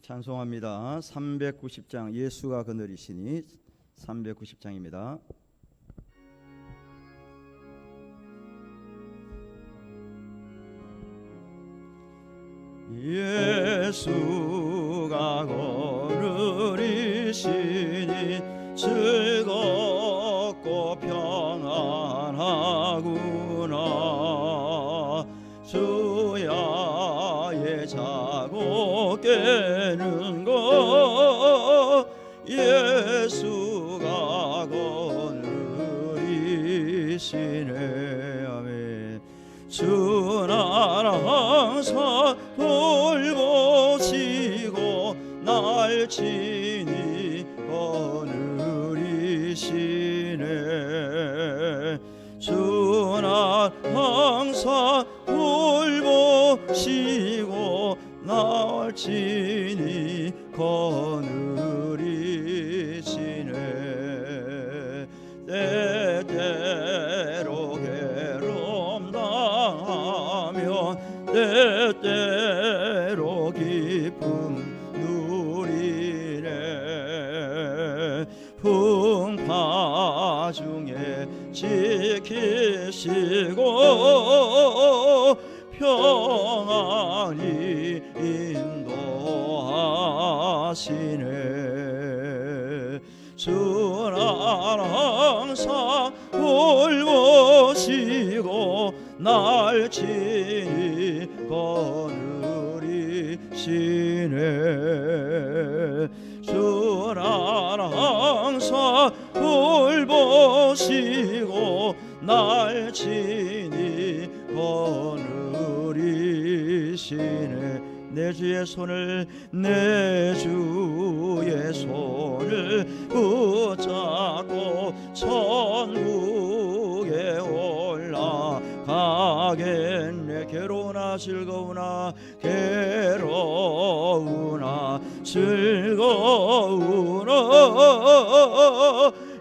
찬송합니다. 390장 예수가 그늘이시니 390장입니다. 예수가 그늘이시니 즐겁고 평안하구나. 주야의 자고 깨는 것 예수가 그늘이시네. 아멘. 주 나라 항상 돌보시고 날 친히 거느리시네. 주 나라 항상 돌보시고 날 친히 거느리시네. 때때로 괴로움 당하면 때때로 기쁨 누리네. 풍파 중에 지키시고 평안히 인도하시네. 주 나라 항상 돌보시고 날 친히 거느리시네. 주 나라 항상 돌보시고 날 친히 거느리시네. 내 주의 손을 붙잡고 천국에 올라가겠네. 괴로우나 즐거우나 즐거우나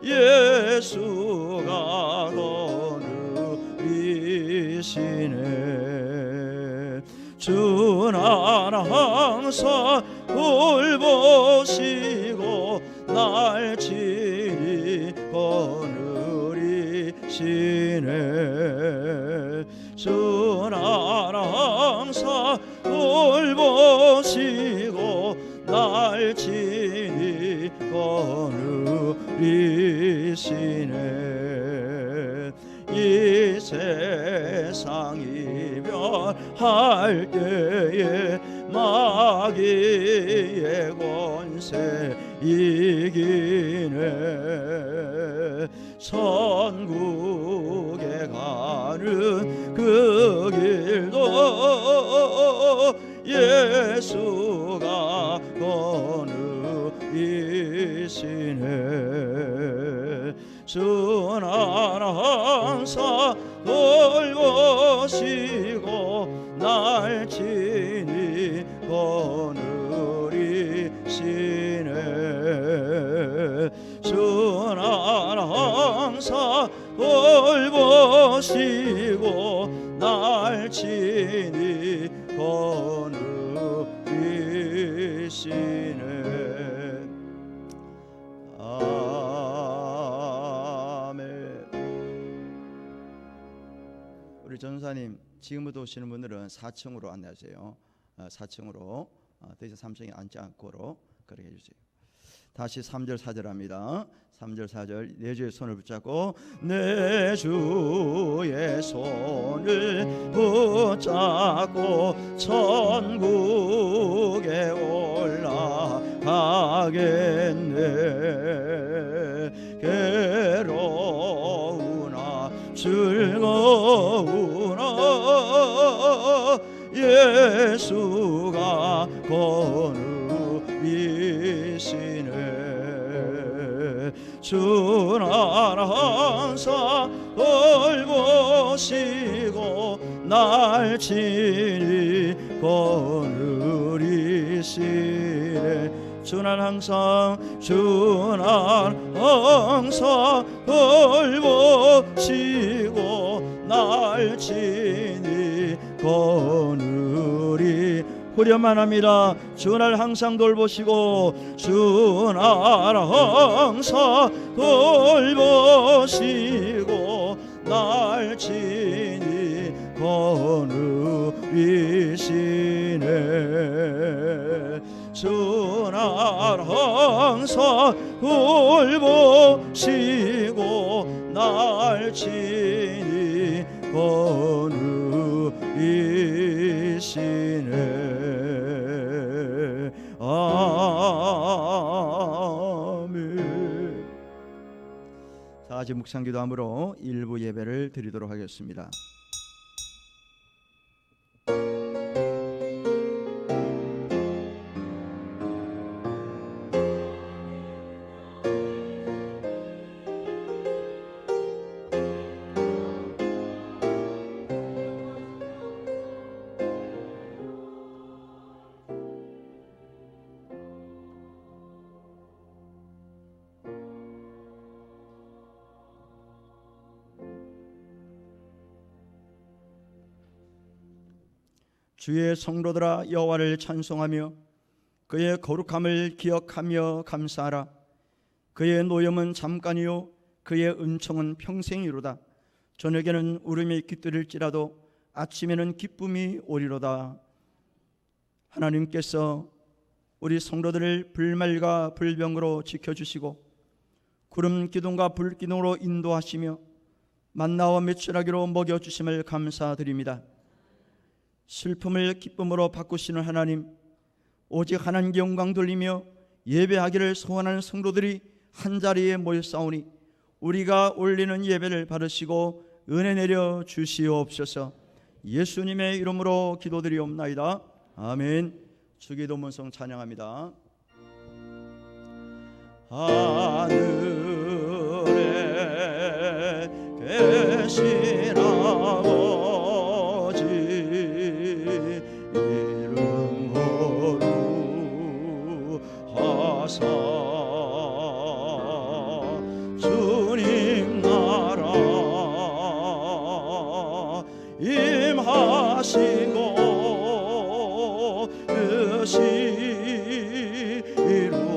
예수가 거느리시네. 주 나라 항상 돌보시고 날 친히 거느리시네. 주 나라 항상 돌보시고 날 친히 거느리시네. 이 세상 이별할 때에 마귀의 권세 이기네. 천국에 가는 그 길도 예수가 거느리시네. 주 나라 항상 돌보시고 날 친히 거느리시네. 주 나라 항상 돌보시고 날 친히 거느리시네. 우리 전사님 지금부터 오시는 분들은 4층으로 안내하세요. 4층으로 더 이상 3층에 앉지 않고로 그렇게 해주세요. 다시 3절 4절 합니다. 3절 4절 내 주의 손을 붙잡고 내 주의 손을 붙잡고 천국에 올라가겠네. 괴로우나 즐거우나 예수가 거느리시네. 주 나라 항상 돌보시고 날 친히 거느리시네. 주 날 항상 돌보시고 날 친히 거느리시네. 부려만 합니다. 주날 항상 돌보시고 주날 항상 돌보시고 날 친히 거느리시네. 주날 항상 돌보시고 날 친히 거느리시네. 아멘. 자, 아직 묵상기도함으로 일부 예배를 드리도록 하겠습니다. 주의 성도들아 여호와를 찬송하며 그의 거룩함을 기억하며 감사하라. 그의 노염은 잠깐이요 그의 은총은 평생이로다. 저녁에는 울음이 깃들일지라도 아침에는 기쁨이 오리로다. 하나님께서 우리 성도들을 불말과 불병으로 지켜주시고 구름 기둥과 불 기둥으로 인도하시며 만나와 메추라기로 먹여주심을 감사드립니다. 슬픔을 기쁨으로 바꾸시는 하나님, 오직 하나님께 영광 돌리며 예배하기를 소원하는 성도들이 한자리에 모였사오니 우리가 올리는 예배를 받으시고 은혜 내려 주시옵소서. 예수님의 이름으로 기도드리옵나이다. 아멘. 주기도문성 찬양합니다. 하늘에 계신 아버지 이름 거룩하사 주님 나라 임하시고 뜻이 이루어지다.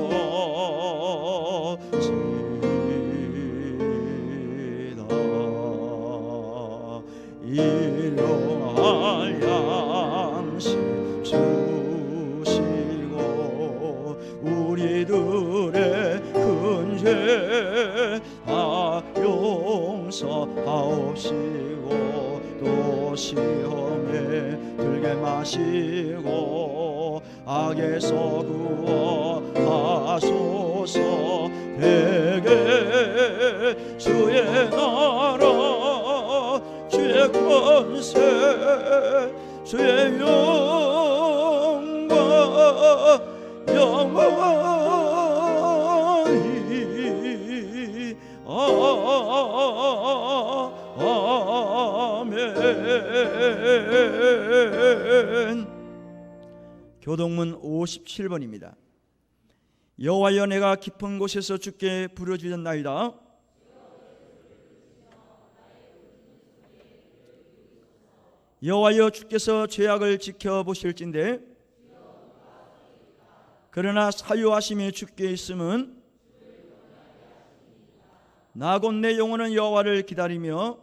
일용할 양식 주시고 우리들의 큰 죄 다 용서하옵시고 또 시험에 들게 마시고 악에서 구원하소서. 대개 주의 나라 주의 권세 주의 영광 영원히 아멘. 교동문 57번입니다. 여호와여 내가 깊은 곳에서 주께 부르짖었나이다. 여호와여 주께서 죄악을 지켜보실진대 그러나 사유하심이 주께 있음은 나 곧 내 영혼은 여호와를 기다리며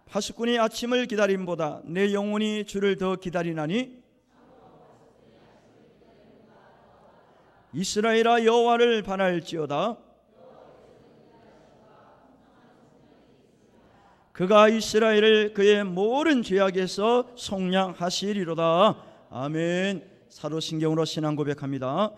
파수꾼이 아침을 기다림보다 내 영혼이 주를 더 기다리나니 이스라엘아 여호와를 바랄지어다. 그가 이스라엘을 그의 모든 죄악에서 속량하시리로다. 아멘. 사도신경으로 신앙 고백합니다.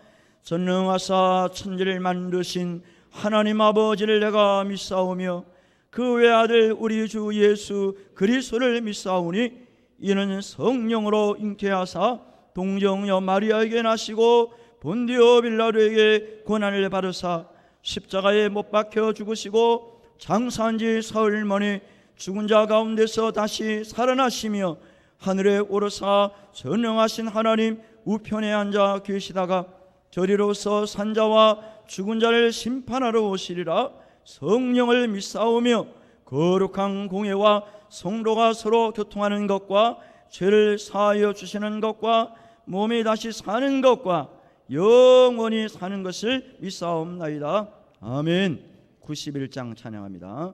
전능하사 천지를 만드신 하나님 아버지를 내가 믿사오며 그 외아들 우리 주 예수 그리스도를 믿사오니 이는 성령으로 잉태하사 동정녀 마리아에게 나시고 본디오 빌라도에게 고난을 받으사 십자가에 못 박혀 죽으시고 장사한 지 사흘 만에 죽은 자 가운데서 다시 살아나시며 하늘에 오르사 전능하신 하나님 우편에 앉아 계시다가 저리로서 산자와 죽은 자를 심판하러 오시리라. 성령을 믿사오며 거룩한 공회와 성도가 서로 교통하는 것과 죄를 사하여 주시는 것과 몸이 다시 사는 것과 영원히 사는 것을 믿사옵나이다. 아멘. 91장 찬양합니다.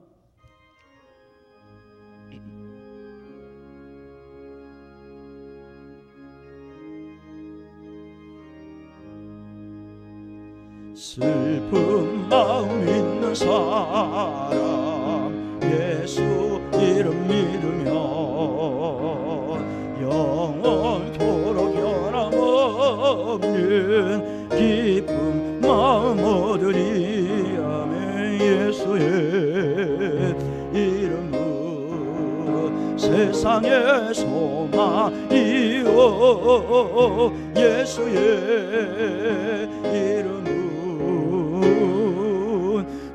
슬픈 마음 있는 사람 예수 이름 믿으며 영원토록 변함없는 기쁨 마음 얻으리. 아멘. 예수의 이름은 세상의 소망이요 예수의 이름은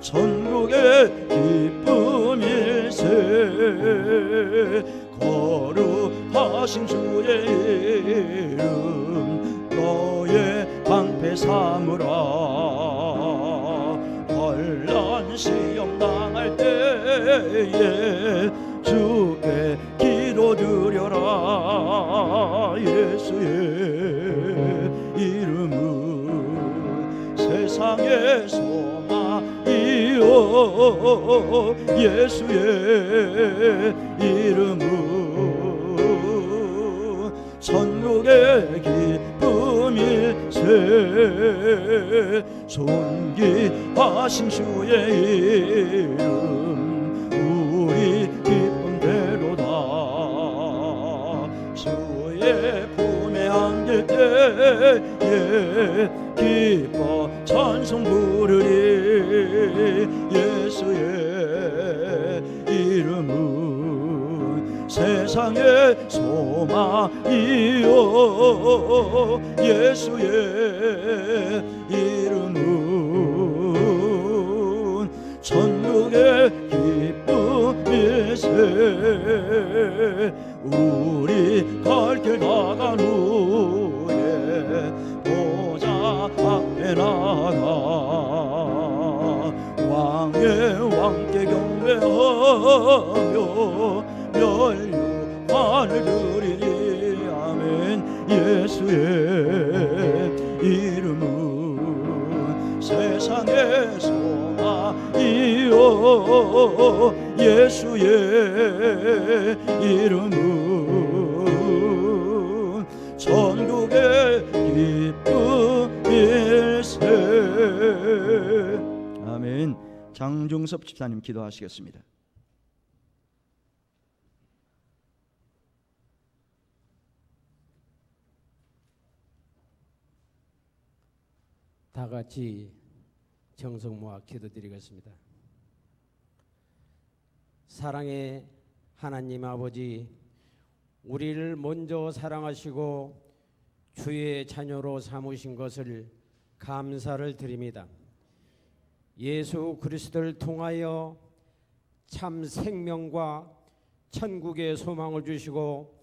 천국의 기쁨일세. 거룩하신 주의 이름 너의 방패 삼으라. 환난 시험 당할 때에 주께 기도드려라. 예수의 이름은 세상의 소망이요 예수의 이름은 천국의 기쁨일세. 존귀하신 주의 이름 우리 기쁨대로다. 주의 품에 안길 때에 기뻐 찬송 부르리. 예수의 이름은 세상의 소망이요 예수의 이름은 천국의 기쁨일세. 우리 갈 길 다간 후에 보좌 앞에 나가 왕의 왕께 경배하며 멸류관을 드리리. 아멘. 예수의 이름은 세상의 소망이요 예수의 이름은 천국의 기쁨일세. 아멘. 장중섭 집사님 기도하시겠습니다. 다 같이 정성 모아 기도드리겠습니다. 사랑의 하나님 아버지, 우리를 먼저 사랑하시고 주의 자녀로 삼으신 것을 감사를 드립니다. 예수 그리스도를 통하여 참 생명과 천국의 소망을 주시고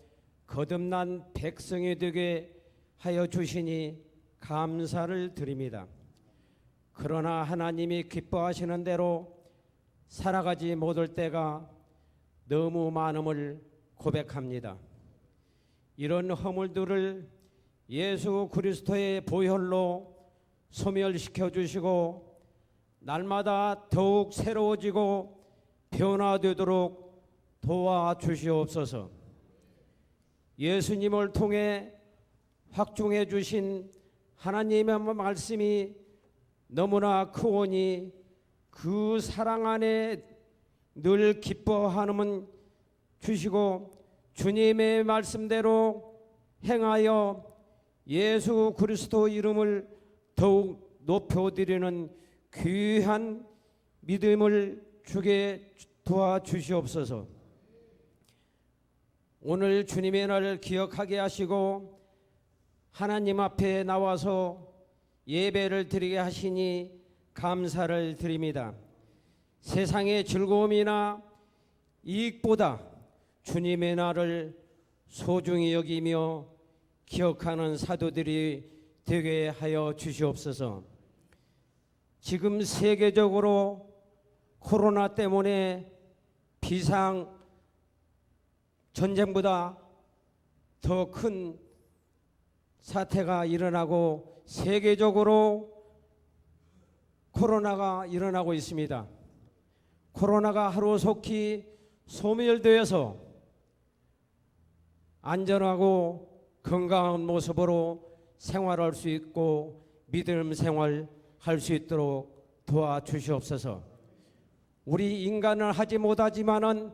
거듭난 백성이 되게 하여 주시니 감사를 드립니다. 그러나 하나님이 기뻐하시는 대로 살아가지 못할 때가 너무 많음을 고백합니다. 이런 허물들을 예수 그리스도의 보혈로 소멸시켜 주시고 날마다 더욱 새로워지고 변화되도록 도와주시옵소서. 예수님을 통해 확증해 주신 하나님의 말씀이 너무나 크오니 그 사랑 안에 늘 기뻐하는 주시고 주님의 말씀대로 행하여 예수 그리스도 이름을 더욱 높여드리는 귀한 믿음을 주게 도와주시옵소서. 오늘 주님의 날을 기억하게 하시고 하나님 앞에 나와서 예배를 드리게 하시니 감사를 드립니다. 세상의 즐거움이나 이익보다 주님의 날을 소중히 여기며 기억하는 사도들이 되게 하여 주시옵소서. 지금 세계적으로 코로나 때문에 비상 전쟁보다 더 큰 사태가 일어나고 세계적으로 코로나가 일어나고 있습니다. 코로나가 하루속히 소멸되어서 안전하고 건강한 모습으로 생활할 수 있고 믿음 생활할 수 있도록 도와주시옵소서. 우리 인간은 하지 못하지만은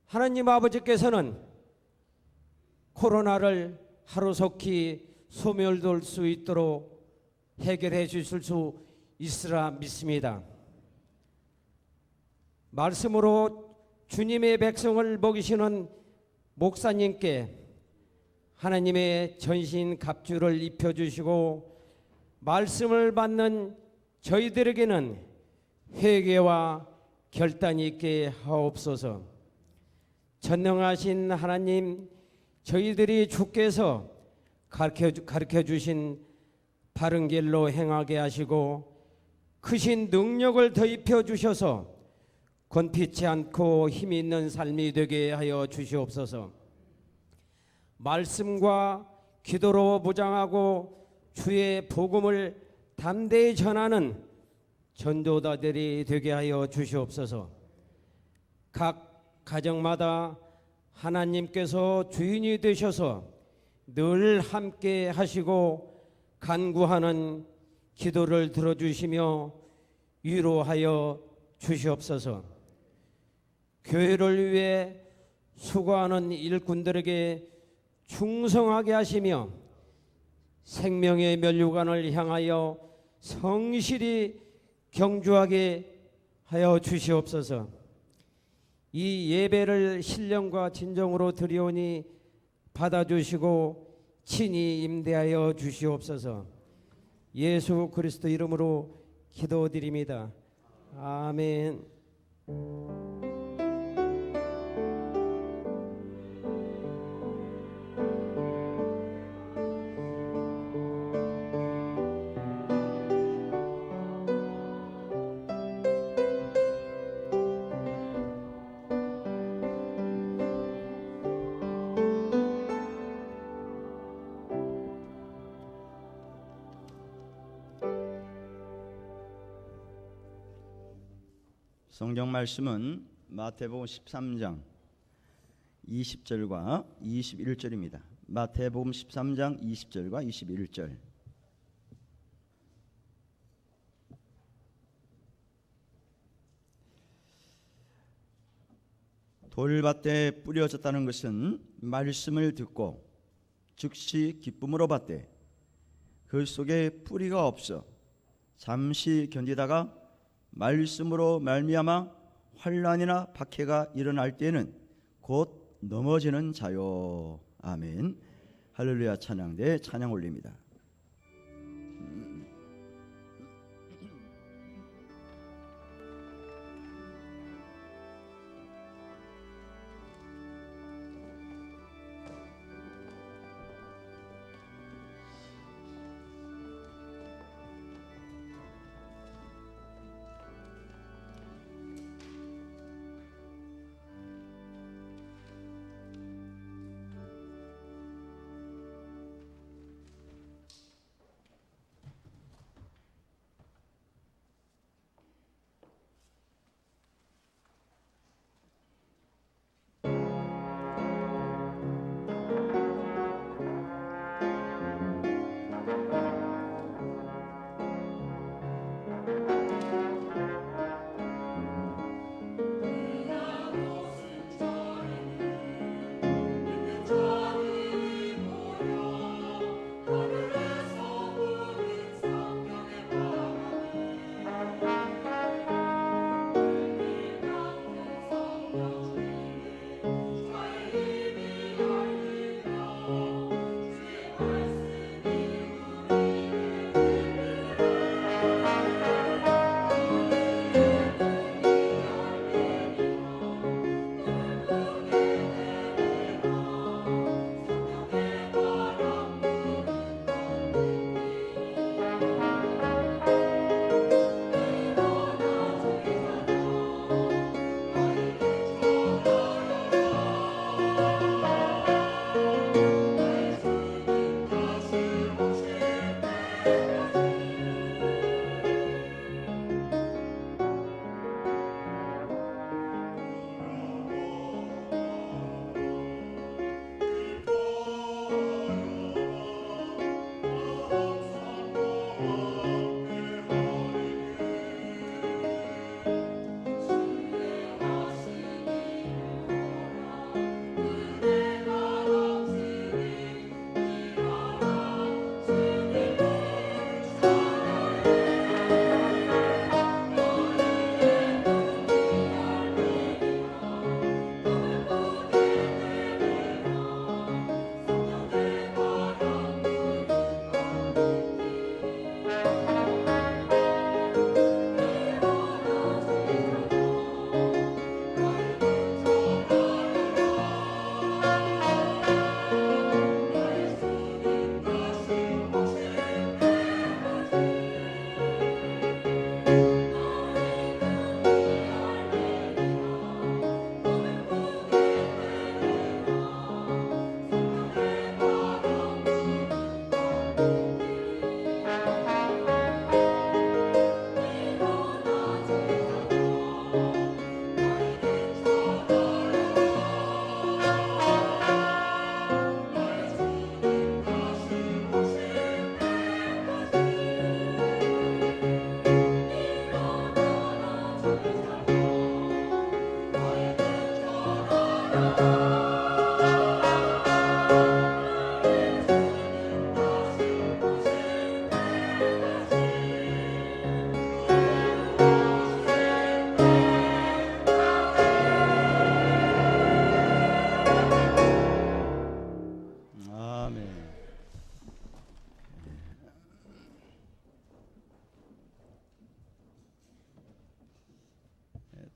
하나님 아버지께서는 코로나를 하루속히 소멸될 수 있도록 해결해 주실 수 있으라 믿습니다. 말씀으로 주님의 백성을 먹이시는 목사님께 하나님의 전신 갑주를 입혀주시고 말씀을 받는 저희들에게는 회개와 결단이 있게 하옵소서. 전능하신 하나님, 저희들이 주께서 가르쳐 주신 바른 길로 행하게 하시고 크신 능력을 더입혀 주셔서 권피치 않고 힘이 있는 삶이 되게 하여 주시옵소서. 말씀과 기도로 무장하고 주의 복음을 담대히 전하는 전도자들이 되게 하여 주시옵소서. 각 가정마다 하나님께서 주인이 되셔서 늘 함께 하시고 간구하는 기도를 들어주시며 위로하여 주시옵소서. 교회를 위해 수고하는 일꾼들에게 충성하게 하시며 생명의 면류관을 향하여 성실히 경주하게 하여 주시옵소서. 이 예배를 신령과 진정으로 드리오니 받아주시고 친히 임대하여 주시옵소서. 예수 그리스도 이름으로 기도드립니다. 아멘. 성경 말씀은 마태복음 13장 20절과 21절입니다. 마태복음 13장 20절과 21절. 돌밭에 뿌려졌다는 것은 말씀을 듣고 즉시 기쁨으로 받되 그 속에 뿌리가 없어 잠시 견디다가 말씀으로 말미암아 환난이나 박해가 일어날 때에는 곧 넘어지는 자요. 아멘. 할렐루야. 찬양대 찬양 올립니다.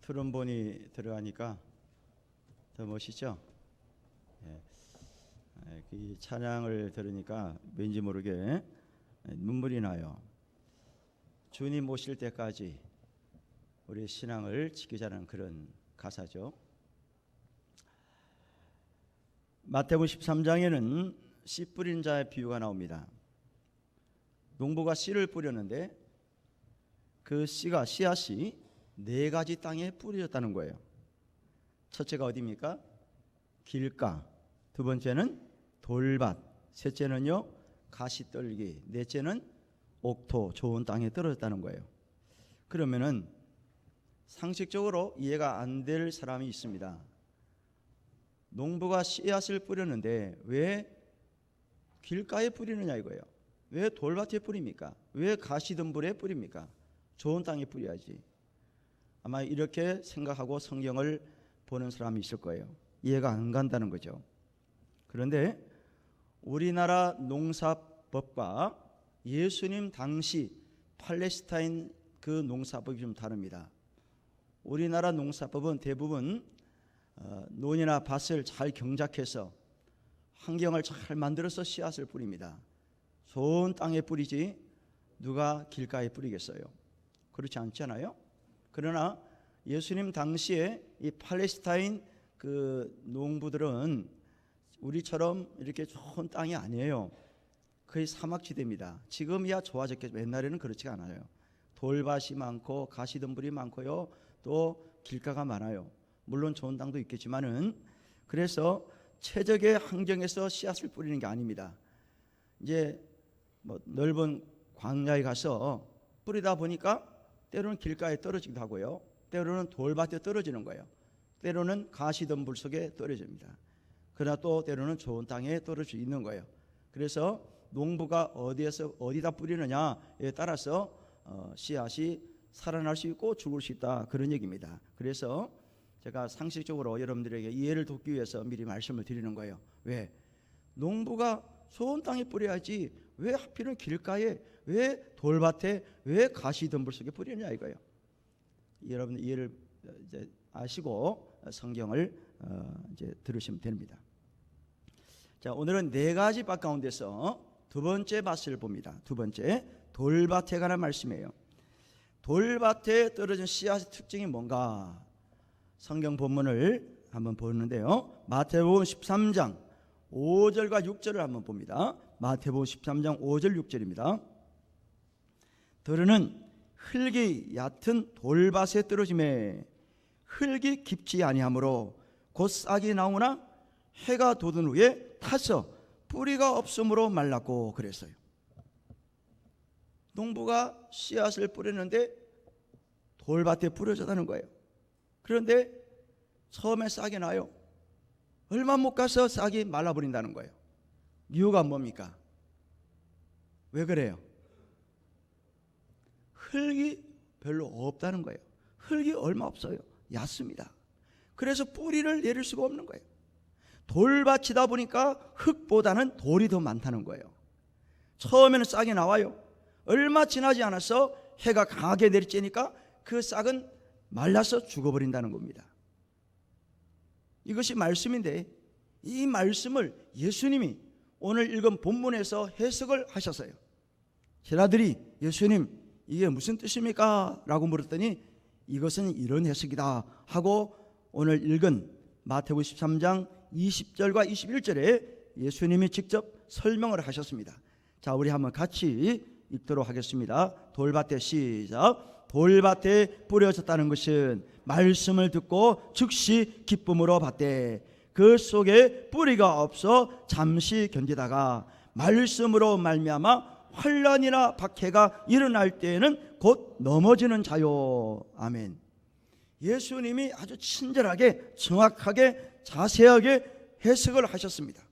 트럼본이 들어가니까 더 멋있죠? 예. 이 찬양을 들으니까 왠지 모르게 눈물이 나요. 주님 오실 때까지 우리 신앙을 지키자는 그런 가사죠. 마태복음 13장에는 씨 뿌린 자의 비유가 나옵니다. 농부가 씨를 뿌렸는데 그 씨앗이 4가지 땅에 뿌려졌다는 거예요. 첫째가 어디입니까? 길가, 두 번째는 돌밭, 셋째는요 가시떨기, 넷째는 옥토, 좋은 땅에 떨어졌다는 거예요. 그러면은 상식적으로 이해가 안 될 사람이 있습니다. 농부가 씨앗을 뿌렸는데 왜 길가에 뿌리느냐 이거예요. 왜 돌밭에 뿌립니까? 왜 가시덤불에 뿌립니까? 좋은 땅에 뿌려야지. 아마 이렇게 생각하고 성경을 보는 사람이 있을 거예요. 이해가 안 간다는 거죠. 그런데 우리나라 농사법과 예수님 당시 팔레스타인 그 농사법이 좀 다릅니다. 우리나라 농사법은 대부분 논이나 밭을 잘 경작해서 환경을 잘 만들어서 씨앗을 뿌립니다. 좋은 땅에 뿌리지 누가 길가에 뿌리겠어요? 그렇지 않잖아요. 그러나 예수님 당시에 이 팔레스타인 그 농부들은 우리처럼 이렇게 좋은 땅이 아니에요. 거의 사막지대입니다. 지금이야 좋아졌겠지만 옛날에는 그렇지가 않아요. 돌밭이 많고 가시덤불이 많고요. 또 길가가 많아요. 물론 좋은 땅도 있겠지만은 그래서 최적의 환경에서 씨앗을 뿌리는 게 아닙니다. 이제 뭐 넓은 광야에 가서 뿌리다 보니까 때로는 길가에 떨어지기도 하고요. 때로는 돌밭에 떨어지는 거예요. 때로는 가시덤불 속에 떨어집니다. 그러나 또 때로는 좋은 땅에 떨어질 수 있는 거예요. 그래서 농부가 어디다 뿌리느냐에 따라서 씨앗이 살아날 수 있고 죽을 수 있다, 그런 얘기입니다. 그래서 제가 상식적으로 여러분들에게 이해를 돕기 위해서 미리 말씀을 드리는 거예요. 왜? 농부가 좋은 땅에 뿌려야지 왜 하필은 길가에, 왜 돌밭에, 왜 가시덤불 속에 뿌리느냐 이거예요. 여러분 이해를 이제 아시고 성경을 이제 들으시면 됩니다. 자, 오늘은 4가지 밭 가운데서 두 번째 밭을 봅니다. 두 번째, 돌밭에 관한 말씀이에요. 돌밭에 떨어진 씨앗의 특징이 뭔가? 성경 본문을 한번 보는데요. 마태복음 13장 5절과 6절을 한번 봅니다. 마태복음 13장 5절 6절입니다. 들으는 흙이 얕은 돌밭에 떨어짐에 흙이 깊지 아니하므로 곧 싹이 나오나 해가 돋은 후에 타서 뿌리가 없으므로 말랐고 그랬어요. 농부가 씨앗을 뿌렸는데 돌밭에 뿌려졌다는 거예요. 그런데 처음에 싹이 나요. 얼마 못 가서 싹이 말라버린다는 거예요. 이유가 뭡니까? 왜 그래요? 흙이 별로 없다는 거예요. 흙이 얼마 없어요. 얕습니다. 그래서 뿌리를 내릴 수가 없는 거예요. 돌밭이다 보니까 흙보다는 돌이 더 많다는 거예요. 처음에는 싹이 나와요. 얼마 지나지 않아서 해가 강하게 내리쬐니까 그 싹은 말라서 죽어버린다는 겁니다. 이것이 말씀인데 이 말씀을 예수님이 오늘 읽은 본문에서 해석을 하셨어요. 제자들이 예수님 이게 무슨 뜻입니까? 라고 물었더니 이것은 이런 해석이다 하고 오늘 읽은 마태복음 13장 20절과 21절에 예수님이 직접 설명을 하셨습니다. 자, 우리 한번 같이 읽도록 하겠습니다. 돌밭에 시작. 돌밭에 뿌려졌다는 것은 말씀을 듣고 즉시 기쁨으로 받되 그 속에 뿌리가 없어 잠시 견디다가 말씀으로 말미암아 환난이나 박해가 일어날 때에는 곧 넘어지는 자요. 아멘. 예수님이 아주 친절하게 정확하게 자세하게 해석을 하셨습니다.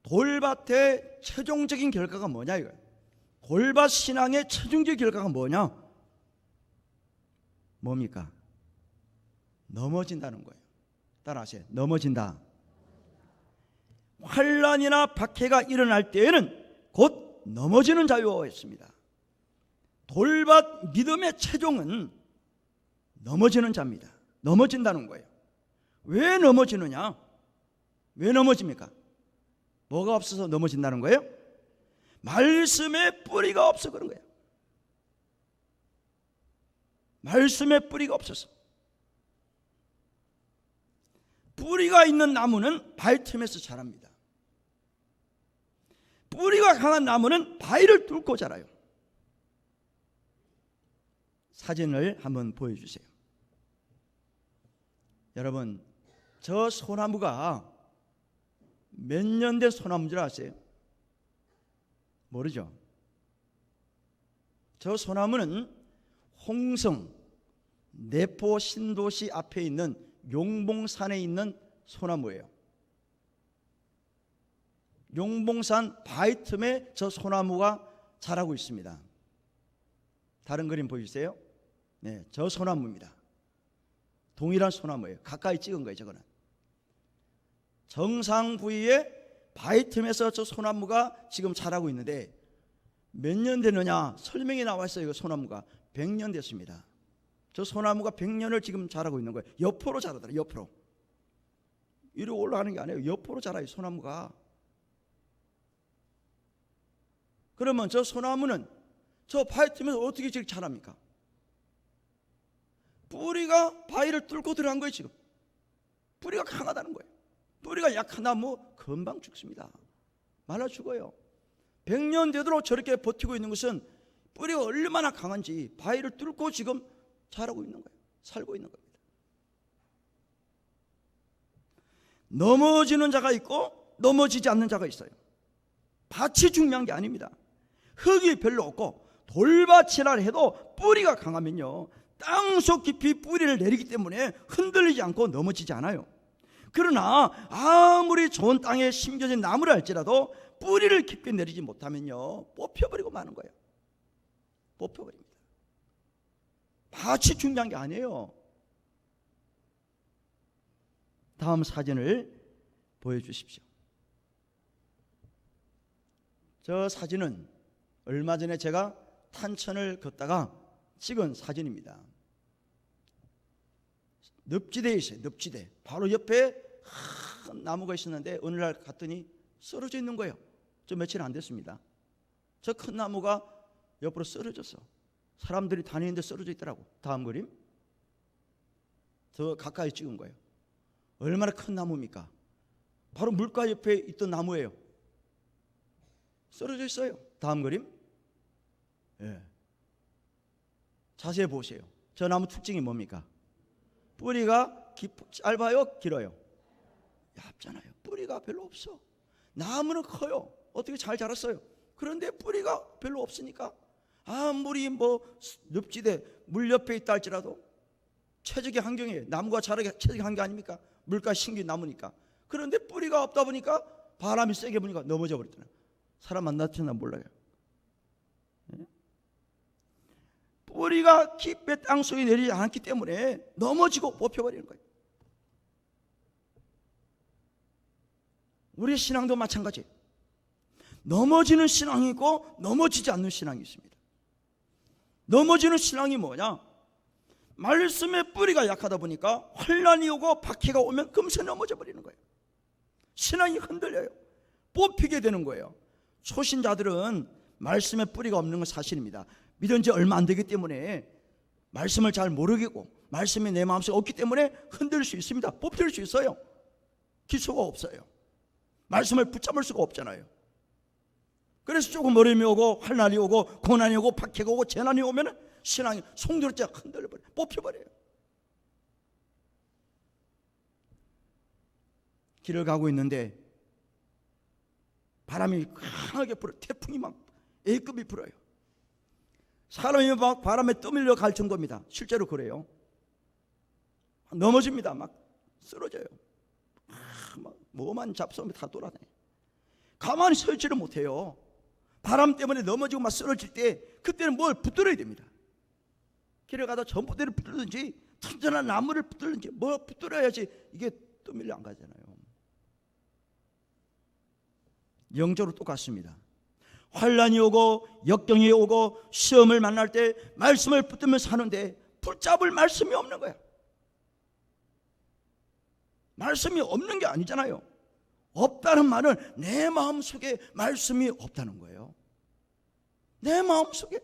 돌밭의 최종적인 결과가 뭐냐 이거예요. 돌밭 신앙의 최종적인 결과가 뭐냐? 뭡니까? 넘어진다는 거예요. 따라하세요. 넘어진다. 환난이나 박해가 일어날 때에는 곧 넘어지는 자요 했습니다. 돌밭 믿음의 최종은 넘어지는 자입니다. 넘어진다는 거예요. 왜 넘어지느냐? 왜 넘어집니까? 뭐가 없어서 넘어진다는 거예요? 말씀에 뿌리가 없어 그런 거예요. 말씀에 뿌리가 없어서. 뿌리가 있는 나무는 바위 틈에서 자랍니다. 뿌리가 강한 나무는 바위를 뚫고 자라요. 사진을 한번 보여주세요. 여러분, 저 소나무가 몇 년 된 소나무인 줄 아세요? 모르죠? 저 소나무는 홍성 내포 신도시 앞에 있는 용봉산에 있는 소나무예요. 용봉산 바위 틈에 저 소나무가 자라고 있습니다. 다른 그림 보이세요? 네, 저 소나무입니다. 동일한 소나무예요. 가까이 찍은 거예요. 저거는 정상 부위에 바위 틈에서 저 소나무가 지금 자라고 있는데 몇 년 되느냐 설명이 나와 있어요. 이 소나무가 100년 됐습니다. 저 소나무가 100년을 지금 자라고 있는 거예요. 옆으로 자라더라고요. 옆으로. 위로 올라가는 게 아니에요. 옆으로 자라요. 소나무가. 그러면 저 소나무는 저 바위 틈에서 어떻게 지금 자랍니까? 뿌리가 바위를 뚫고 들어간 거예요. 지금 뿌리가 강하다는 거예요. 뿌리가 약한 나무 금방 죽습니다. 말라 죽어요. 100년 되도록 저렇게 버티고 있는 것은 뿌리가 얼마나 강한지 바위를 뚫고 지금 자라고 있는 거예요. 살고 있는 겁니다. 넘어지는 자가 있고 넘어지지 않는 자가 있어요. 밭이 중요한 게 아닙니다. 흙이 별로 없고 돌밭이라 해도 뿌리가 강하면요 땅속 깊이 뿌리를 내리기 때문에 흔들리지 않고 넘어지지 않아요. 그러나 아무리 좋은 땅에 심겨진 나무를 할지라도 뿌리를 깊게 내리지 못하면요 뽑혀버리고 마는 거예요. 뽑혀버립니다. 밭이 중요한 게 아니에요. 다음 사진을 보여주십시오. 저 사진은 얼마 전에 제가 탄천을 걷다가 찍은 사진입니다. 늪지대에 있어요. 늪지대. 바로 옆에 큰 나무가 있었는데 어느 날 갔더니 쓰러져 있는 거예요. 저 며칠 안 됐습니다. 저 큰 나무가 옆으로 쓰러졌어. 사람들이 다니는데 쓰러져 있더라고. 다음 그림. 더 가까이 찍은 거예요. 얼마나 큰 나무입니까? 바로 물가 옆에 있던 나무예요. 쓰러져 있어요. 다음 그림. 예. 자세히 보세요. 저 나무 특징이 뭡니까? 뿌리가 짧아요? 길어요? 얇잖아요. 뿌리가 별로 없어. 나무는 커요. 어떻게 잘 자랐어요. 그런데 뿌리가 별로 없으니까 아무리 늪지대 물 옆에 있다 할지라도 최적의 환경이에요. 나무가 자라기 최적의 환경 아닙니까? 물가 신긴 나무니까. 그런데 뿌리가 없다 보니까 바람이 세게 부니까 넘어져 버렸잖아요. 사람 만났나 몰라요. 네? 뿌리가 깊게 땅속에 내리지 않기 때문에 넘어지고 뽑혀버리는 거예요. 우리의 신앙도 마찬가지예요. 넘어지는 신앙이 있고 넘어지지 않는 신앙이 있습니다. 넘어지는 신앙이 뭐냐? 말씀의 뿌리가 약하다 보니까 환난이 오고 박해가 오면 금세 넘어져 버리는 거예요. 신앙이 흔들려요. 뽑히게 되는 거예요. 초신자들은 말씀의 뿌리가 없는 건 사실입니다. 믿은 지 얼마 안 되기 때문에 말씀을 잘 모르겠고 말씀이 내 마음속에 없기 때문에 흔들릴 수 있습니다. 뽑힐 수 있어요. 기초가 없어요. 말씀을 붙잡을 수가 없잖아요. 그래서 조금 어려움이 오고 환난이 오고 고난이 오고 박해가 오고 재난이 오면 신앙이 송두리째 흔들려버려요. 뽑혀버려요. 길을 가고 있는데 바람이 강하게 불어요. 태풍이 막 A급이 불어요. 사람이 막 바람에 떠밀려 갈 정도입니다. 실제로 그래요. 넘어집니다. 막 쓰러져요. 막 뭐만 잡수면 다 돌아다녀요. 가만히 서 있지를 못해요. 바람 때문에 넘어지고 막 쓰러질 때 그때는 뭘 붙들어야 됩니다. 길에 가다 전봇대를 붙들든지 튼튼한 나무를 붙들든지 뭐 붙들어야지 이게 떠밀려 안 가잖아요. 영적으로 똑같습니다. 환난이 오고 역경이 오고 시험을 만날 때 말씀을 붙들며 사는데 붙잡을 말씀이 없는 거야. 말씀이 없는 게 아니잖아요. 없다는 말은 내 마음속에 말씀이 없다는 거예요. 내 마음속에.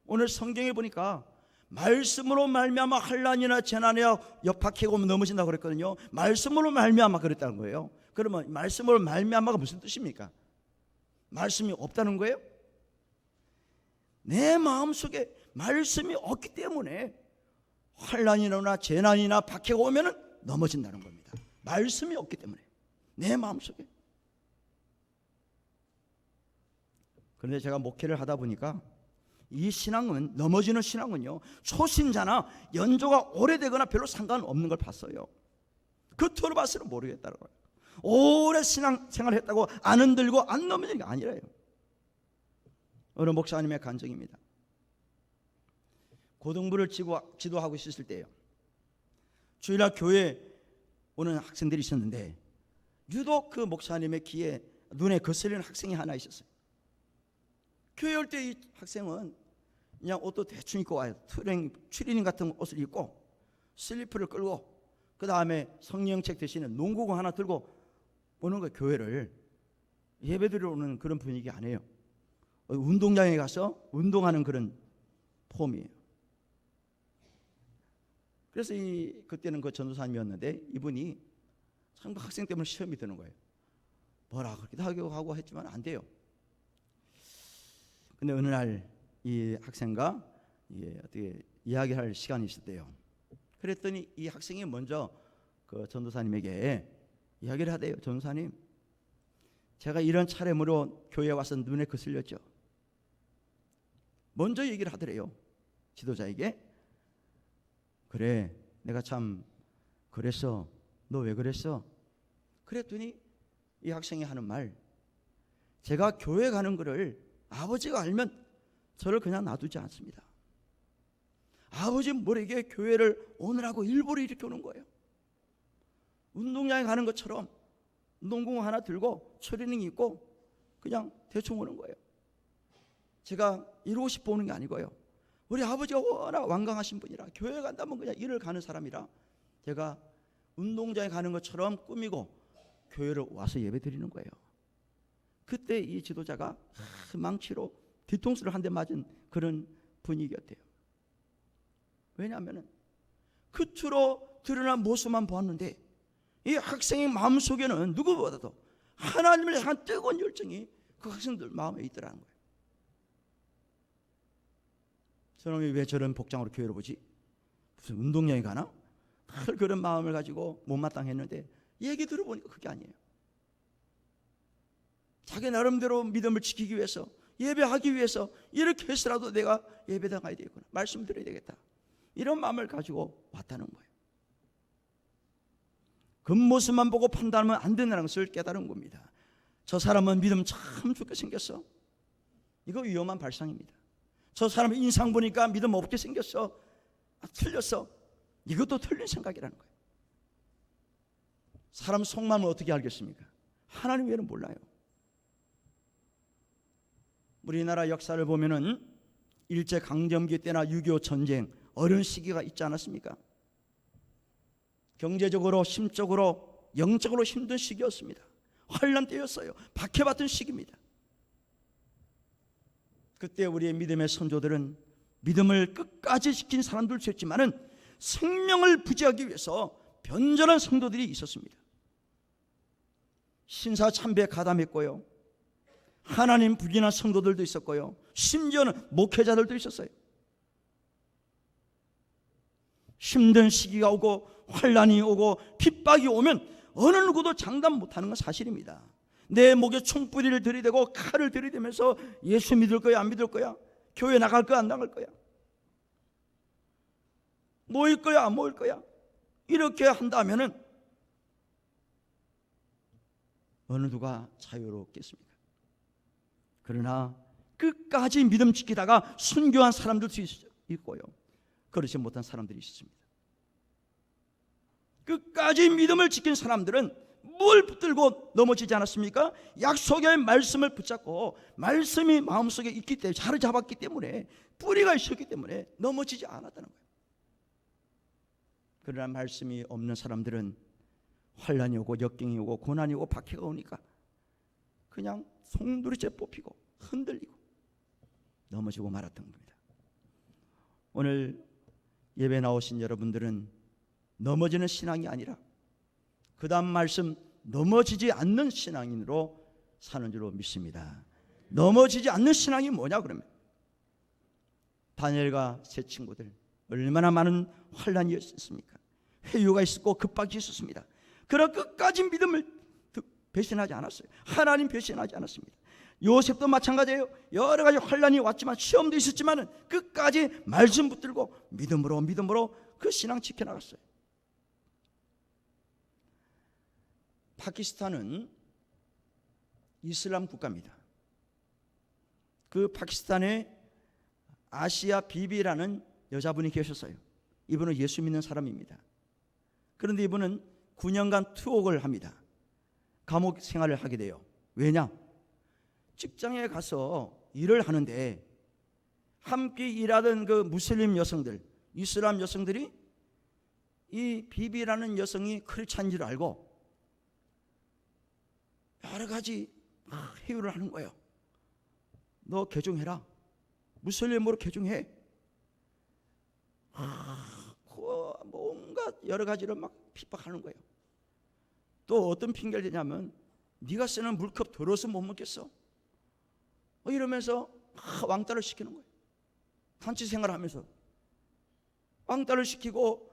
오늘 성경에 보니까 말씀으로 말미암아 환난이나 재난이나 역박해가 오면 넘어진다고 그랬거든요. 말씀으로 말미암아 그랬다는 거예요. 그러면 말씀으로 말미암아가 무슨 뜻입니까? 말씀이 없다는 거예요? 내 마음속에 말씀이 없기 때문에 환난이나 재난이나 박해가 오면 넘어진다는 겁니다. 말씀이 없기 때문에 내 마음속에. 그런데 제가 목회를 하다 보니까 이 신앙은, 넘어지는 신앙은요, 초신자나 연조가 오래되거나 별로 상관없는 걸 봤어요. 겉으로 봐서는 모르겠다는 거예요. 오래 신앙생활을 했다고 안 흔들고 안 넘어지는 게 아니라요. 어느 목사님의 간증입니다. 고등부를 지도하고 있었을 때예요. 주일날 교회에 오는 학생들이 있었는데 유독 그 목사님의 귀에 눈에 거슬리는 학생이 하나 있었어요. 교회 올 때 이 학생은 그냥 옷도 대충 입고 와요. 추리닝 같은 옷을 입고 슬리퍼를 끌고 그 다음에 성령책 대신에 농구공 하나 들고 오는 거예요. 교회를 예배드리러 오는 그런 분위기 아니에요. 운동장에 가서 운동하는 그런 폼이에요. 그래서 그때는 그 전도사님이었는데 이분이 참 학생 때문에 시험이 드는 거예요. 뭐라 그렇게 하고 했지만 안 돼요. 근데 어느 날 이 학생과 어떻게 이야기할 시간이 있었대요. 그랬더니 이 학생이 먼저 그 전도사님에게 이야기를 하대요. 전도사님, 제가 이런 차례로 교회에 와서 눈에 거슬렸죠. 먼저 얘기를 하더래요. 지도자에게. 그래, 내가 참 그랬어. 너 왜 그랬어? 그랬더니 이 학생이 하는 말, 제가 교회 가는 거를 아버지가 알면 저를 그냥 놔두지 않습니다. 아버지 모르게 교회를 오느라고 일부러 이렇게 오는 거예요. 운동장에 가는 것처럼 농구공 하나 들고 추리닝 입고 그냥 대충 오는 거예요. 제가 이러고 싶어 오는 게 아니고요. 우리 아버지가 워낙 완강하신 분이라 교회 간다면 그냥 일을 가는 사람이라 제가 운동장에 가는 것처럼 꾸미고 교회를 와서 예배 드리는 거예요. 그때 이 지도자가 망치로 뒤통수를 한 대 맞은 그런 분위기였대요. 왜냐하면 겉으로 드러난 모습만 보았는데 이 학생의 마음속에는 누구보다도 하나님을 향한 뜨거운 열정이 그 학생들 마음에 있더라는 거예요. 저놈이 왜 저런 복장으로 교회를 보지? 무슨 운동장에 가나? 늘 그런 마음을 가지고 못마땅했는데 얘기 들어보니까 그게 아니에요. 자기 나름대로 믿음을 지키기 위해서, 예배하기 위해서 이렇게 해서라도 내가 예배당 가야 되겠구나, 말씀 드려야 되겠다, 이런 마음을 가지고 왔다는 거예요. 겉모습만 보고 판단하면 안 된다는 것을 깨달은 겁니다. 저 사람은 믿음 참 좋게 생겼어. 이거 위험한 발상입니다. 저 사람 인상 보니까 믿음 없게 생겼어. 틀렸어. 이것도 틀린 생각이라는 거예요. 사람 속마음을 어떻게 알겠습니까? 하나님 외에는 몰라요. 우리나라 역사를 보면은 일제강점기 때나 6.25 전쟁 어려운 시기가 있지 않았습니까? 경제적으로, 심적으로, 영적으로 힘든 시기였습니다. 환난 때였어요. 박해받던 시기입니다. 그때 우리의 믿음의 선조들은 믿음을 끝까지 지킨 사람들도 있었지만은 생명을 부지하기 위해서 변절한 성도들이 있었습니다. 신사참배에 가담했고요, 하나님 부인한 성도들도 있었고요, 심지어는 목회자들도 있었어요. 힘든 시기가 오고 환난이 오고 핍박이 오면 어느 누구도 장담 못하는 건 사실입니다. 내 목에 총뿌리를 들이대고 칼을 들이대면서 예수 믿을 거야 안 믿을 거야, 교회 나갈 거야 안 나갈 거야, 모일 거야 안 모일 거야, 이렇게 한다면은 어느 누가 자유롭겠습니까? 그러나 끝까지 믿음 지키다가 순교한 사람들도 있고요, 그렇지 못한 사람들이 있습니다. 끝까지 믿음을 지킨 사람들은 뭘 붙들고 넘어지지 않았습니까? 약속의 말씀을 붙잡고 말씀이 마음속에 있기 때문에, 자리 잡았기 때문에, 뿌리가 있었기 때문에 넘어지지 않았다는 거예요. 그러나 말씀이 없는 사람들은 환란이 오고 역경이 오고 고난이 오고 박해가 오니까 그냥 송두리째 뽑히고 흔들리고 넘어지고 말았던 겁니다. 오늘 예배 나오신 여러분들은 넘어지는 신앙이 아니라 그 다음 말씀 넘어지지 않는 신앙인으로 사는 줄로 믿습니다. 넘어지지 않는 신앙이 뭐냐 그러면, 다니엘과 세 친구들 얼마나 많은 환란이 있었습니까? 회유가 있었고 급박이 있었습니다. 그러나 끝까지 믿음을 배신하지 않았어요. 하나님 배신하지 않았습니다. 요셉도 마찬가지예요. 여러 가지 환란이 왔지만, 시험도 있었지만 끝까지 말씀 붙들고 믿음으로 그 신앙 지켜나갔어요. 파키스탄은 이슬람 국가입니다. 그 파키스탄에 아시아 비비라는 여자분이 계셨어요. 이분은 예수 믿는 사람입니다. 그런데 이분은 9년간 투옥을 합니다. 감옥 생활을 하게 돼요. 왜냐? 직장에 가서 일을 하는데 함께 일하던 그 무슬림 여성들, 이슬람 여성들이 이 비비라는 여성이 크리스찬인 줄 알고 여러 가지 회유를 하는 거예요. 너 개종해라. 무슬림으로 개종해. 뭔가 여러 가지를 막 핍박하는 거예요. 또 어떤 핑계를 대냐면, 네가 쓰는 물컵 더러워서 못 먹겠어. 이러면서 왕따를 시키는 거예요. 단체 생활하면서 왕따를 시키고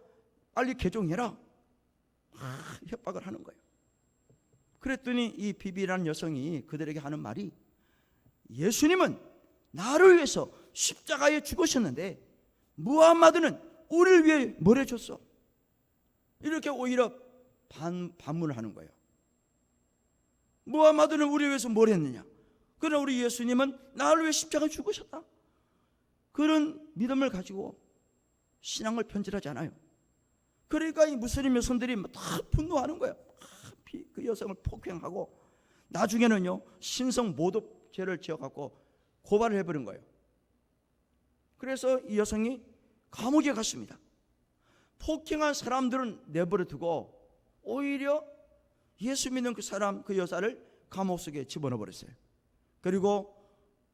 빨리 개종해라. 협박을 하는 거예요. 그랬더니 이 비비라는 여성이 그들에게 하는 말이, 예수님은 나를 위해서 십자가에 죽으셨는데 무함마드는 우리를 위해 뭘 해줬어? 이렇게 오히려 반문을 하는 거예요. 무함마드는 우리를 위해서 뭘 했느냐? 그러나 우리 예수님은 나를 위해 십자가에 죽으셨다. 그런 믿음을 가지고 신앙을 변질하지 않아요. 그러니까 이 무슬림 여성들이 다 분노하는 거예요. 그 여성을 폭행하고 나중에는요 신성 모독죄를 지어갖고 고발을 해버린 거예요. 그래서 이 여성이 감옥에 갔습니다. 폭행한 사람들은 내버려 두고 오히려 예수 믿는 그 사람, 그 여자를 감옥 속에 집어넣어 버렸어요. 그리고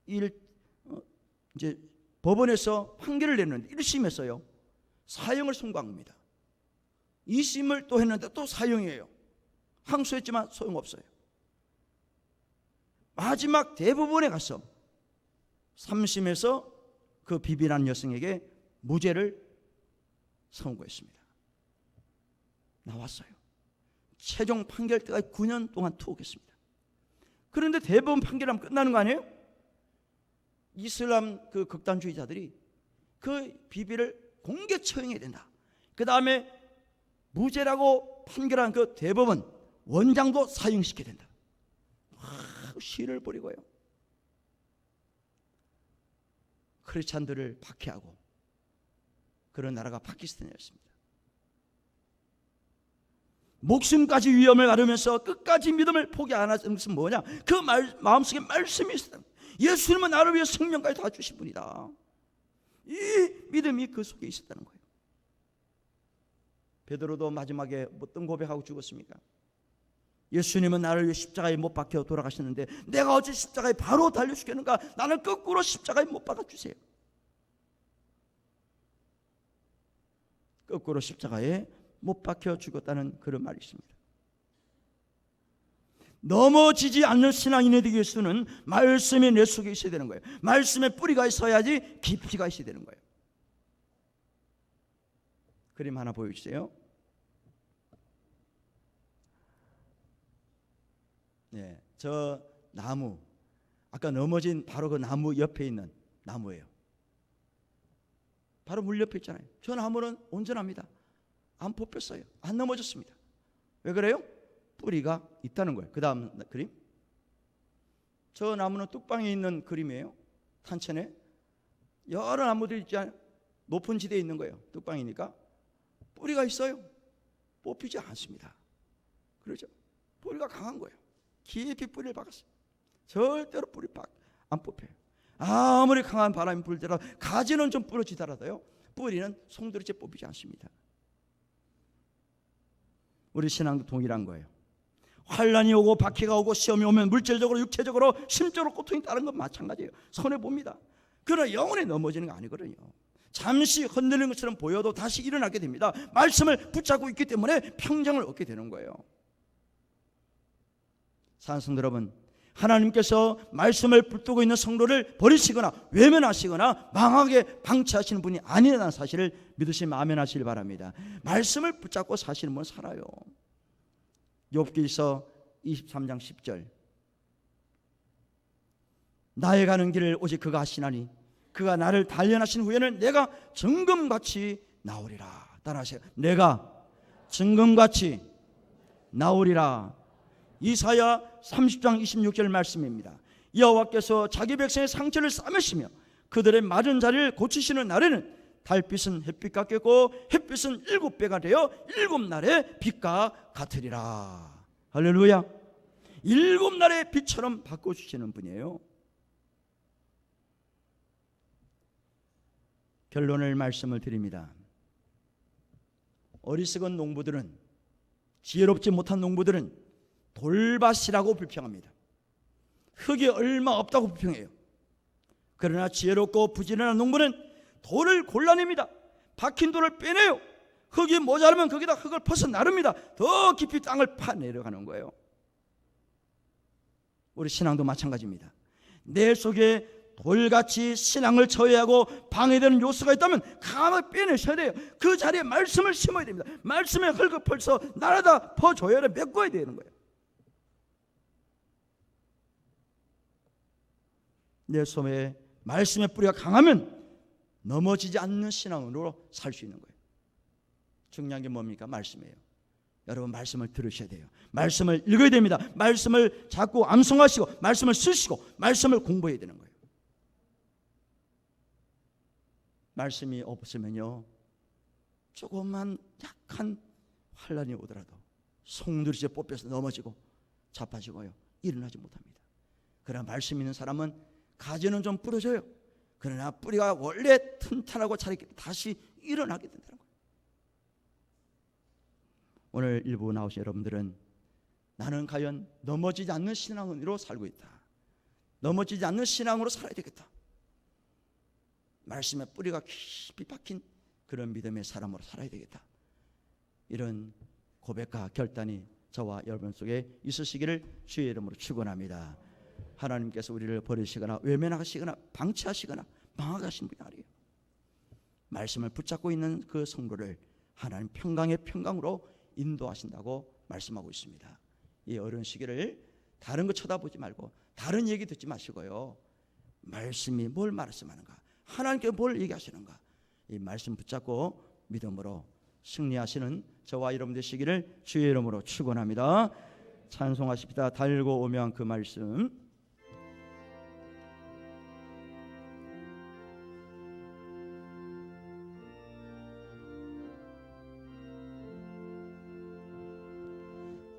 이제 법원에서 판결을 내는데 1심에서요 사형을 선고한 겁니다. 2심을 또 했는데 또 사형이에요. 항소했지만 소용없어요. 마지막 대법원에 가서 3심에서 그 비비라는 여성에게 무죄를 선고했습니다. 나왔어요. 최종 판결 때까지 9년 동안 투옥했습니다. 그런데 대법원 판결하면 끝나는 거 아니에요? 이슬람 그 극단주의자들이 그 비비를 공개 처형해야 된다. 그 다음에 무죄라고 판결한 그 대법원 원장도 사형시켜야 된다. 시를 벌이고요. 크리스찬들을 박해하고 그런 나라가 파키스탄이었습니다. 목숨까지 위험을 가르면서 끝까지 믿음을 포기 안 하는 것은 뭐냐? 그 마음속에 말씀이 있어요. 예수님은 나를 위해 생명까지 다 주신 분이다. 이 믿음이 그 속에 있었다는 거예요. 베드로도 마지막에 어떤 고백하고 죽었습니까? 예수님은 나를 위해 십자가에 못 박혀 돌아가셨는데 내가 어찌 십자가에 바로 달려 죽겠는가? 나는 거꾸로 십자가에 못 박아 주세요. 거꾸로 십자가에 못 박혀 죽었다는 그런 말이 있습니다. 넘어지지 않는 신앙인이 되기 위해서는 말씀이 내 속에 있어야 되는 거예요. 말씀에 뿌리가 있어야지 깊이가 있어야 되는 거예요. 그림 하나 보여주세요. 네, 저 나무, 아까 넘어진 바로 그 나무 옆에 있는 나무예요. 바로 물 옆에 있잖아요. 저 나무는 온전합니다. 안 뽑혔어요. 안 넘어졌습니다. 왜 그래요? 뿌리가 있다는 거예요. 그 다음 그림. 저 나무는 뚝방에 있는 그림이에요. 탄천에 여러 나무들이 있잖아요. 높은 지대에 있는 거예요. 뚝방이니까 뿌리가 있어요. 뽑히지 않습니다. 그렇죠? 뿌리가 강한 거예요. 깊이 뿌리를 박았어요. 절대로 뿌리 안 뽑혀요. 아무리 강한 바람이 불더라도 가지는 좀 부러지더라도요, 뿌리는 송두리째 뽑히지 않습니다. 우리 신앙도 동일한 거예요. 환란이 오고 박해가 오고 시험이 오면 물질적으로 육체적으로 심적으로 고통이 따른 건 마찬가지예요. 손해봅니다. 그러나 영원히 넘어지는 거 아니거든요. 잠시 흔들리는 것처럼 보여도 다시 일어나게 됩니다. 말씀을 붙잡고 있기 때문에 평정을 얻게 되는 거예요. 사랑하는 여러분, 하나님께서 말씀을 붙들고 있는 성도를 버리시거나 외면하시거나 망하게 방치하시는 분이 아니라는 사실을 믿으시면 아멘하시길 바랍니다. 말씀을 붙잡고 사시는 분은 살아요. 욥기서 23장 10절, 나의 가는 길을 오직 그가 하시나니 그가 나를 단련하신 후에는 내가 정금같이 나오리라. 따라하세요. 내가 정금같이 나오리라. 이사야 30장 26절 말씀입니다. 여호와께서 자기 백성의 상처를 싸매시며 그들의 마른 자리를 고치시는 날에는 달빛은 햇빛 같겠고 햇빛은 7배가 되어 7날의 빛과 같으리라. 할렐루야. 7날의 빛처럼 바꿔주시는 분이에요. 결론을 말씀을 드립니다. 어리석은 농부들은, 지혜롭지 못한 농부들은 돌밭이라고 불평합니다. 흙이 얼마 없다고 불평해요. 그러나 지혜롭고 부지런한 농부는 돌을 골라냅니다. 박힌 돌을 빼내요. 흙이 모자라면 거기다 흙을 퍼서 나릅니다. 더 깊이 땅을 파내려가는 거예요. 우리 신앙도 마찬가지입니다. 내 속에 돌같이 신앙을 처해하고 방해되는 요소가 있다면 강하게 빼내셔야 돼요. 그 자리에 말씀을 심어야 됩니다. 말씀에 흙을 펼쳐 날아다 퍼줘야 돼. 메꿔야 되는 거예요. 내 속에 말씀의 뿌리가 강하면 넘어지지 않는 신앙으로 살 수 있는 거예요. 중요한 게 뭡니까? 말씀이에요. 여러분, 말씀을 들으셔야 돼요. 말씀을 읽어야 됩니다. 말씀을 자꾸 암송하시고 말씀을 쓰시고 말씀을 공부해야 되는 거예요. 말씀이 없으면요, 조금만 약한 환란이 오더라도 송두리째 뽑혀서 넘어지고 자빠지고요, 일어나지 못합니다. 그러나 말씀 있는 사람은 가지는 좀 부러져요. 그러나 뿌리가 원래 튼튼하고 자리게 다시 일어나게 된다는 거예요. 오늘 일부 나오신 여러분들은 나는 과연 넘어지지 않는 신앙으로 살고 있다. 넘어지지 않는 신앙으로 살아야 되겠다. 말씀에 뿌리가 깊이 박힌 그런 믿음의 사람으로 살아야 되겠다. 이런 고백과 결단이 저와 여러분 속에 있으시기를 주의 이름으로 축원합니다. 하나님께서 우리를 버리시거나 외면하시거나 방치하시거나 망하게 하시는 분이 아니에요. 말씀을 붙잡고 있는 그 성도를 하나님 평강의 평강으로 인도하신다고 말씀하고 있습니다. 이 어려운 시기를 다른 거 쳐다보지 말고 다른 얘기 듣지 마시고요, 말씀이 뭘 말씀하는가, 하나님께 뭘 얘기하시는가, 이 말씀 붙잡고 믿음으로 승리하시는 저와 여러분 되시기를 주의 이름으로 축원합니다. 찬송하십시다. 달고 오면 그 말씀.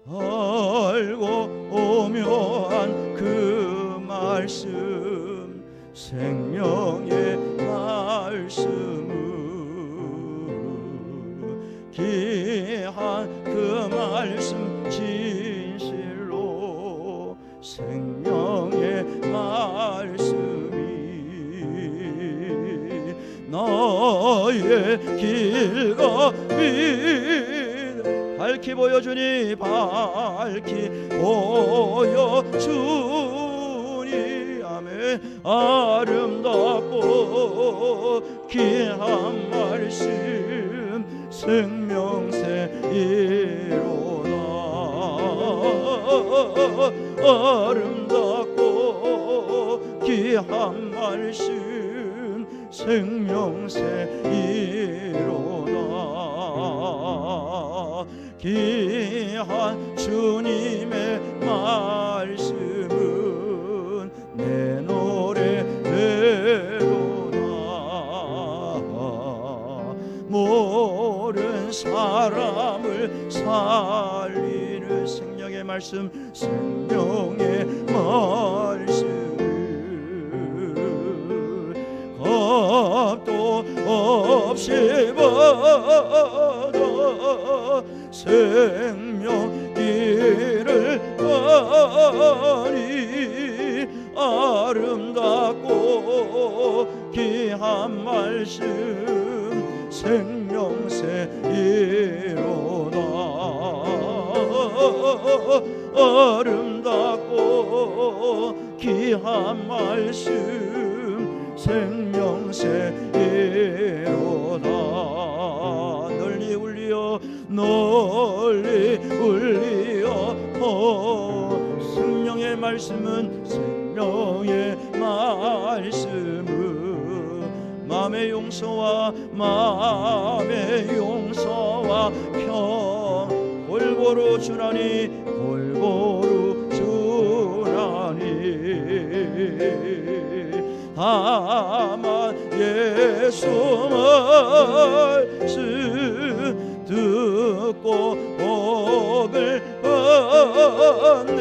알고 오면 그 말씀, 생명의 말씀, 귀한 그 말씀, 진실로 생명의 말씀이 나의 길과 빛 밝히 보여주니, 밝히 보여주니, 아멘. 아름답고 귀한 말씀, 생명새이로다. 아름답고 귀한 말씀, 생명새이로다. 귀한 주님의 말씀은 내 노래대로다. 모른 사람을 살리는 생명의 말씀 생명의 말씀 겁도 없이 받아 생명 길을 가니 아름답고 귀한 말씀 생명새이로다 아름답고 귀한 말씀 생명새이로다 널리 울리어 생명의 말씀은 생명의 말씀은 마음의 용서와 평 골고루 주나니 다만 예수 말씀 듣고 복을 받네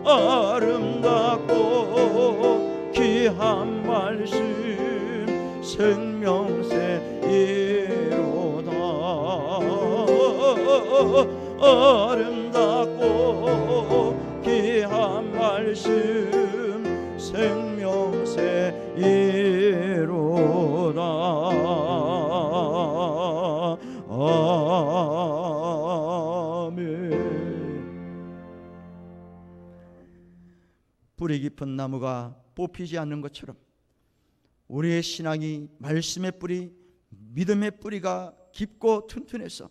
아름답고 귀한 말씀 생명새이로다 아름답고 귀한 말씀 생명새이로다 뿌리 깊은 나무가 뽑히지 않는 것처럼 우리의 신앙이 말씀의 뿌리, 믿음의 뿌리가 깊고 튼튼해서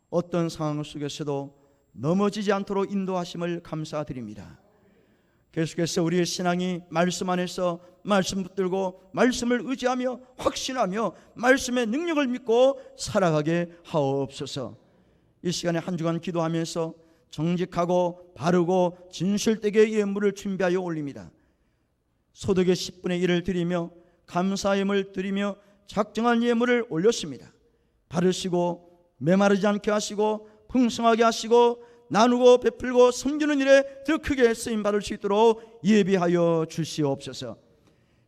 어떤 상황 속에서도 넘어지지 않도록 인도하심을 감사드립니다. 계속해서 우리의 신앙이 말씀 안에서 말씀 붙들고 말씀을 의지하며 확신하며 말씀의 능력을 믿고 살아가게 하옵소서. 이 시간에 한 주간 기도하면서 정직하고 바르고 진실되게 예물을 준비하여 올립니다. 소득의 10분의 1을 드리며 감사예물 드리며 작정한 예물을 올렸습니다. 바르시고 메마르지 않게 하시고 풍성하게 하시고 나누고 베풀고 섬기는 일에 더 크게 쓰임받을 수 있도록 예비하여 주시옵소서.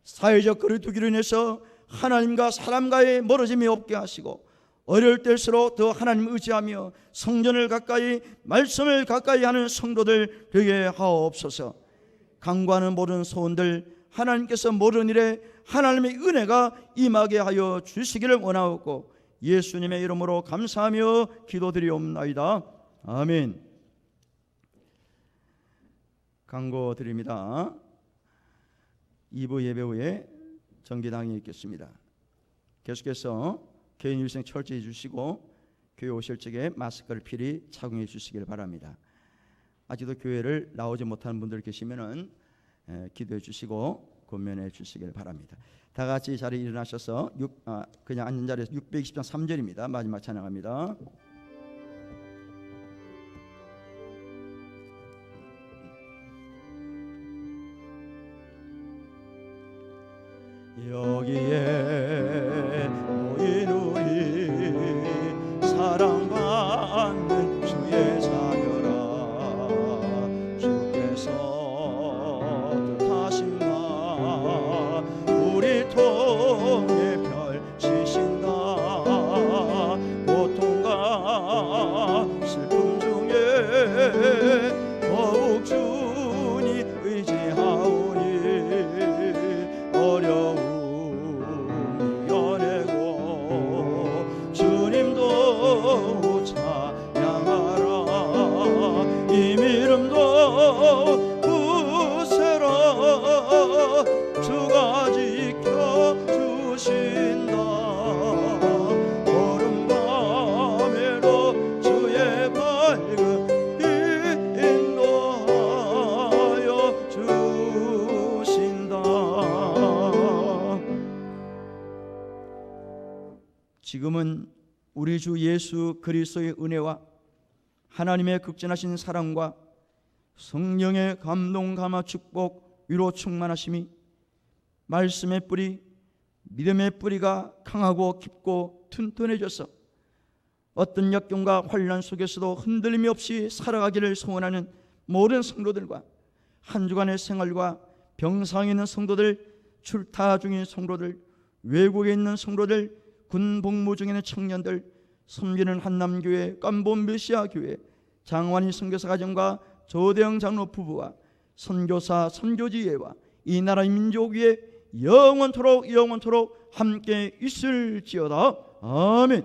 사회적 거리두기로 인해서 하나님과 사람과의 멀어짐이 없게 하시고 어려울 때일수록 더 하나님 의지하며 성전을 가까이 말씀을 가까이 하는 성도들 되게 하옵소서. 간구하는 모든 소원들 하나님께서 모든 일에 하나님의 은혜가 임하게 하여 주시기를 원하옵고 예수님의 이름으로 감사하며 기도드리옵나이다. 아멘. 광고 드립니다. 2부 예배 후에 정기당이 있겠습니다. 계속해서 개인 위생 철저히 해주시고 교회 오실 적에 마스크를 필히 착용해 주시길 바랍니다. 아직도 교회를 나오지 못하는 분들 계시면은 기도해 주시고 권면해 주시길 바랍니다. 다 같이 자리에 일어나셔서 그냥 앉은 자리에서 620장 3절입니다. 마지막 찬양합니다. 여기에 모인 우리 사랑받는 주의 자녀라 주께서 뜻하신 바 우리 통에 펼치신다 고통과 슬픔 중에 더욱 주니 의지하오니 어려움 주가 지켜주신다 오른 밤에도 주의 밝은 인도하여 주신다. 지금은 우리 주 예수 그리스도의 은혜와 하나님의 극진하신 사랑과 성령의 감동 감화 축복 위로 충만하심이 말씀의 뿌리 믿음의 뿌리가 강하고 깊고 튼튼해져서 어떤 역경과 환난 속에서도 흔들림이 없이 살아가기를 소원하는 모든 성도들과 한 주간의 생활과 병상에 있는 성도들, 출타 중인 성도들, 외국에 있는 성도들, 군 복무 중에 있는 청년들, 섬기는 한남교회, 깜보 메시아교회, 장완희 선교사 가정과 조대영 장로 부부와 선교사 선교지회와 이 나라의 민족 위에 영원토록 함께 있을지어다. 아멘.